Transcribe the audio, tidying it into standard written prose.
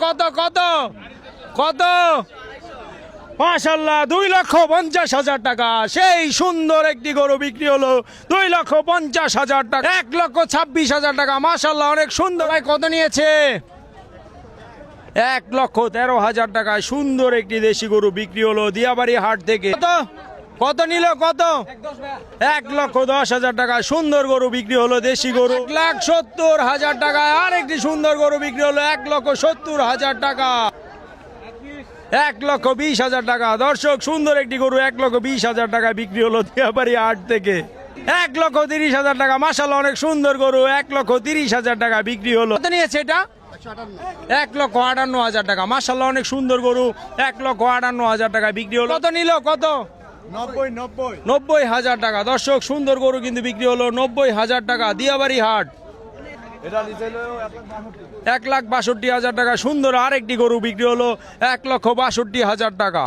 কত কত কত মাশাআল্লাহ 2,50,000 টাকা। সেই সুন্দর একটি গরু বিক্রি হলো 2,50,000 টাকা। 1,26,000 টাকা। মাশাআল্লাহ অনেক সুন্দর। ভাই কত নিয়েছে? 1,13,000 টাকায় সুন্দর একটি দেশি গরু বিক্রি হলো দিয়াবাড়ি হাট থেকে। কত কত নিল? কত? 1,10,000 টাকা। সুন্দর গরু বিক্রি হলো দেশি গরু। 1,70,000 টাকায় আরেকটি সুন্দর গরু বিক্রি হলো 1,70,000 টাকা। 1,20,000 টাকা। দর্শক সুন্দর একটি গরু 1,20,000 টাকা বিক্রি হলো দিয়াবাড়ি হাট থেকে। 1,30,000 টাকা। মাশাআল্লাহ অনেক সুন্দর গরু 1,30,000 টাকা বিক্রি হলো। কত নিয়েছে এটা? 1,58,000 টাকা। মাশাআল্লাহ অনেক সুন্দর গরু 1,58,000 টাকা বিক্রি হলো। কত নিল? কত? 90,000 টাকা। দর্শক সুন্দর গরু কিন্তু বিক্রি হলো 90,000 টাকা দিয়াবাড়ি হাট। 1,62,000 টাকা। সুন্দর আরেকটি গরু বিক্রি হলো 1,62,000 টাকা।